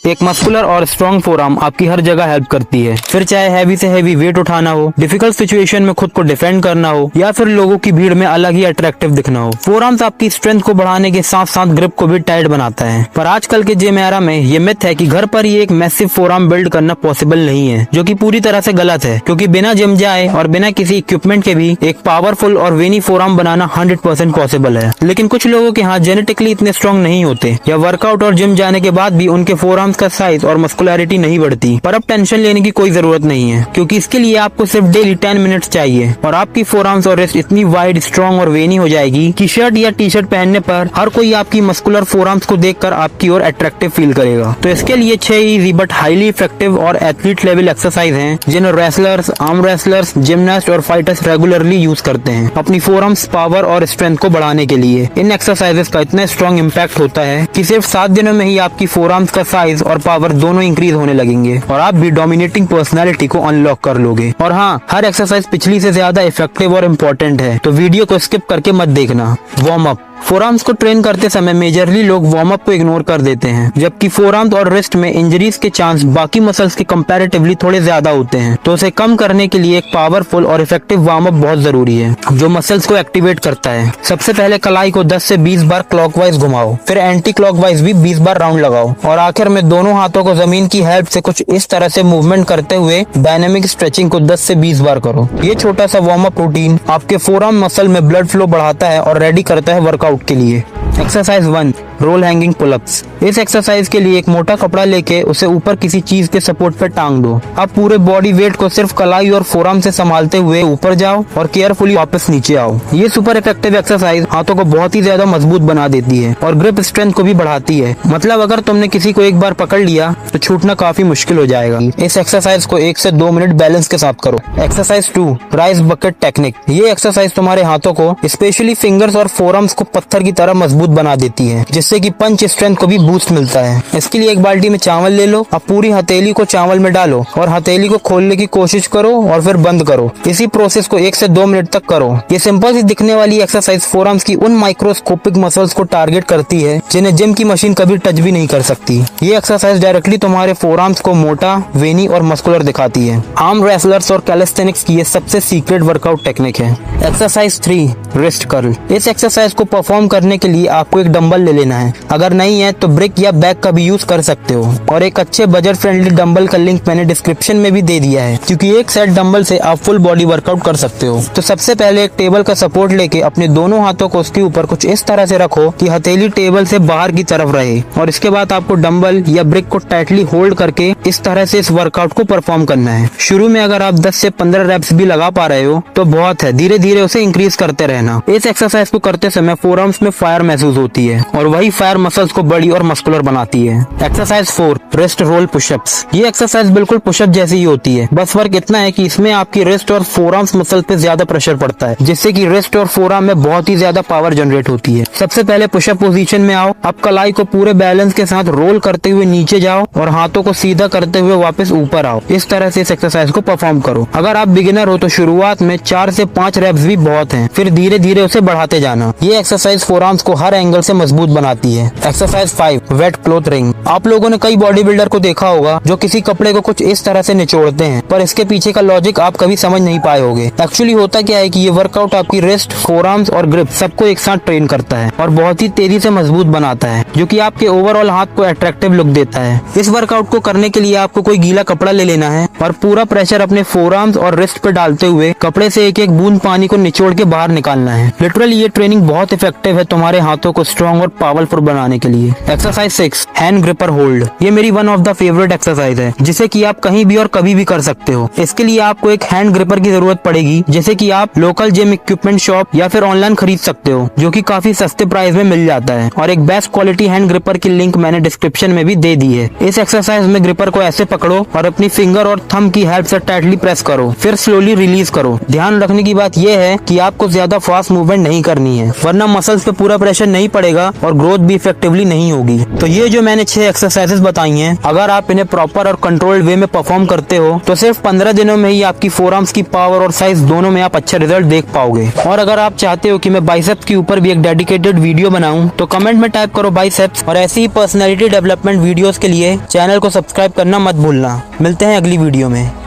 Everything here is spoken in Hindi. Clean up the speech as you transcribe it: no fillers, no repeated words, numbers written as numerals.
एक मस्कुलर और स्ट्रॉन्ग फोरआर्म आपकी हर जगह हेल्प करती है, फिर चाहे हैवी से हैवी वेट उठाना हो, डिफिकल्ट सिचुएशन में खुद को डिफेंड करना हो या फिर लोगों की भीड़ में अलग ही अट्रैक्टिव दिखना हो। फोरआर्म्स आपकी स्ट्रेंथ को बढ़ाने के साथ साथ ग्रिप को भी टाइट बनाता है। पर आजकल के जिम एरा में ये मिथ है कि घर पर ही एक मैसिव फोरआर्म बिल्ड करना पॉसिबल नहीं है, जो कि पूरी तरह से गलत है, क्योंकि बिना जिम जाए और बिना किसी इक्विपमेंट के भी एक पावरफुल और वेनी फोरआर्म बनाना 100% पॉसिबल है। लेकिन कुछ लोगों के हाथ जेनेटिकली इतने स्ट्रॉन्ग नहीं होते या वर्कआउट और जिम जाने के बाद भी उनके फोरआर्म्स का साइज और मस्कुलैरिटी नहीं बढ़ती। पर अब टेंशन लेने की कोई जरूरत नहीं है, क्योंकि इसके लिए आपको सिर्फ डेली 10 मिनट्स चाहिए और आपकी फोरआर्म्स और रिस्ट इतनी वाइड, स्ट्रॉन्ग और वेनी हो जाएगी कि शर्ट या टी शर्ट पहनने पर हर कोई आपकी मस्कुलर फोरआर्म्स को देखकर आपकी ओर अट्रैक्टिव फील करेगा। तो इसके लिए 6 इजी बट हाईली इफेक्टिव और एथलीट लेवल एक्सरसाइज हैं, जिन्हें रेसलर्स, आर्म रेसलर्स, जिमनास्ट और फाइटर्स रेगुलरली यूज करते हैं अपनी फोरआर्म्स पावर और स्ट्रेंथ को बढ़ाने के लिए। इन एक्सरसाइजेस का इतना स्ट्रॉन्ग इम्पैक्ट होता है कि सिर्फ 7 दिनों में ही आपकी फोरआर्म्स का साइज और पावर दोनों इंक्रीज होने लगेंगे और आप भी डोमिनेटिंग पर्सनैलिटी को अनलॉक कर लोगे। और हाँ, हर एक्सरसाइज पिछली से ज्यादा इफेक्टिव और इम्पोर्टेंट है, तो वीडियो को स्किप करके मत देखना। Warm up. फोरआर्म्स को ट्रेन करते समय मेजरली लोग वार्म अप को इग्नोर कर देते हैं, जबकि फोरआर्म्स और रिस्ट में इंजरीज के चांस बाकी मसल्स के कंपैरेटिवली थोड़े ज्यादा होते हैं। तो उसे कम करने के लिए एक पावरफुल और इफेक्टिव वार्म अप बहुत जरूरी है, जो मसल्स को एक्टिवेट करता है। सबसे पहले कलाई को 10 से 20 बार क्लॉकवाइज घुमाओ, फिर एंटी क्लॉकवाइज भी 20 बार राउंड लगाओ और आखिर में दोनों हाथों को जमीन की हेल्प से कुछ इस तरह से मूवमेंट करते हुए डायनेमिक स्ट्रेचिंग को 10 से 20 बार करो। ये छोटा सा वार्म अप रूटीन आपके फोरआर्म मसल में ब्लड फ्लो बढ़ाता है और रेडी करता है वर्कआउट के लिए। Exercise 1, roll hanging pullups. इस एक्सरसाइज के लिए एक मोटा कपड़ा लेके उसे ऊपर किसी चीज के सपोर्ट पर टांग दो। अब पूरे बॉडी वेट को सिर्फ कलाई और फोरआर्म से संभालते हुए ऊपर जाओ और केयरफुली वापस नीचे आओ। ये सुपर इफेक्टिव एक्सरसाइज हाथों को बहुत ही ज्यादा मजबूत बना देती है और ग्रिप स्ट्रेंथ को भी बढ़ाती है। मतलब अगर तुमने किसी को एक बार पकड़ लिया तो छूटना काफी मुश्किल हो जाएगा। इस एक्सरसाइज को 1 से 2 मिनट बैलेंस के साथ करो। Exercise 2, rice bucket technique. ये एक्सरसाइज तुम्हारे हाथों को, स्पेशली फिंगर्स और फोरआर्म्स को पत्थर की तरह मजबूत बना देती है, जिससे कि पंच स्ट्रेंथ को भी बूस्ट मिलता है। इसके लिए एक बाल्टी में चावल ले लो, अब पूरी हथेली को चावल में डालो और हथेली को खोलने की कोशिश करो और फिर बंद करो। इसी प्रोसेस को 1 से 2 मिनट तक करो। ये सिंपल सी दिखने वाली एक्सरसाइज फोरआर्म्स की उन माइक्रोस्कोपिक मसल्स को टारगेट करती है जिन्हें जिम की मशीन कभी टच भी नहीं कर सकती। ये एक्सरसाइज डायरेक्टली तुम्हारे फोरआर्म्स को मोटा, वेनी और मस्कुलर दिखाती है। आर्म रेसलर्स और कैलिस्थेनिक्स की ये सबसे सीक्रेट वर्कआउट टेक्निक है। Exercise 3, wrist curl. इस एक्सरसाइज को परफॉर्म करने के लिए आपको एक डंबल ले लेना है। अगर नहीं है तो ब्रिक या बैग का भी यूज कर सकते हो और एक अच्छे बजट फ्रेंडली डंबल का लिंक मैंने डिस्क्रिप्शन में भी दे दिया है, क्योंकि एक सेट डंबल से आप फुल बॉडी वर्कआउट कर सकते हो। तो सबसे पहले एक टेबल का सपोर्ट लेके अपने दोनों हाथों को उसके ऊपर कुछ इस तरह से रखो कि हथेली टेबल से बाहर की तरफ रहे और इसके बाद आपको डंबल या ब्रिक को टाइटली होल्ड करके इस तरह से इस वर्कआउट को परफॉर्म करना है। शुरू में अगर आप 10 से 15 रेप्स भी लगा पा रहे हो तो बहुत है, धीरे धीरे उसे इंक्रीज करते रहना। इस एक्सरसाइज को करते समय फोरआर्म्स में फायर महसूस होती है और वही फायर मसल्स को बड़ी और मस्कुलर बनाती है। Exercise 4, wrist roll pushups. ये एक्सरसाइज बिल्कुल पुशअप जैसी ही होती है, बस फर्क इतना है कि इसमें आपकी रिस्ट और फोरआर्म्स मसल पे ज्यादा प्रेशर पड़ता है, जिससे कि रिस्ट और फोरआर्म में बहुत ही ज्यादा पावर जनरेट होती है। सबसे पहले पुशअप पोजीशन में आओ। अब कलाई को पूरे बैलेंस के साथ रोल करते हुए नीचे जाओ और हाथों को सीधा करते हुए वापस ऊपर आओ। इस तरह से इस एक्सरसाइज को परफॉर्म करो। अगर आप बिगिनर हो तो शुरुआत में 4 से 5 रेप्स भी बहुत हैं, फिर धीरे धीरे उसे बढ़ाते जाना। ये एक्सरसाइज फोरआर्म्स को हर एंगल से मजबूत बनाती है। Exercise 5, wet cloth wring. आप लोगों ने कई बॉडी बिल्डर को देखा होगा जो किसी कपड़े को कुछ इस तरह से निचोड़ते हैं, पर इसके पीछे का लॉजिक आप कभी समझ नहीं पाए होगे। एक्चुअली होता क्या है कि ये वर्कआउट आपकी रिस्ट, फोरआर्म्स और ग्रिप सबको एक साथ ट्रेन करता है और बहुत ही तेजी से मजबूत बनाता है, जो कि आपके ओवरऑल हाथ को अट्रैक्टिव लुक देता है। इस वर्कआउट को करने के लिए आपको कोई गीला कपड़ा ले लेना है और पूरा प्रेशर अपने फोरआर्म्स और रिस्ट पे डालते हुए कपड़े से एक एक बूंद पानी को निचोड़ के बाहर निकालना है। लिटरली ये ट्रेनिंग बहुत इफेक्टिव है तुम्हारे हाथों को स्ट्रॉन्ग और पावरफुल बनाने के लिए। Exercise 6, hand gripper hold. ये मेरी one of the favourite exercise है, जिसे कि आप कहीं भी और कभी भी कर सकते हो। इसके लिए आपको एक हैंड ग्रिपर की जरूरत पड़ेगी, जैसे कि आप लोकल जिम इक्विपमेंट शॉप या फिर ऑनलाइन खरीद सकते हो, जो कि काफी सस्ते प्राइस में मिल जाता है। और एक बेस्ट क्वालिटी हैंड ग्रिपर की लिंक मैंने डिस्क्रिप्शन में भी दे दी है। इस एक्सरसाइज में ग्रिपर को ऐसे पकड़ो और अपनी फिंगर और थंब की हेल्प से टाइटली प्रेस करो, फिर स्लोली रिलीज करो। ध्यान रखने की बात यह है कि आपको ज्यादा फास्ट मूवमेंट नहीं करनी है, वरना मसल्स पे पूरा प्रेशर नहीं पड़ेगा और ग्रोथ भी इफेक्टिवली नहीं होगी। तो ये जो मैंने 6 एक्सरसाइजेस बताई हैं, अगर आप इन्हें प्रॉपर और कंट्रोल्ड वे में परफॉर्म करते हो तो सिर्फ 15 दिनों में ही आपकी फोरआर्म्स की पावर और साइज दोनों में आप अच्छे रिजल्ट देख पाओगे। और अगर आप चाहते हो कि मैं बाइसेप्स के ऊपर भी एक डेडिकेटेड वीडियो बनाऊं तो कमेंट में टाइप करो बाइसेप्स, और ऐसी ही पर्सनैलिटी डेवलपमेंट वीडियोस के लिए चैनल को सब्सक्राइब करना मत भूलना। मिलते हैं अगली वीडियो में।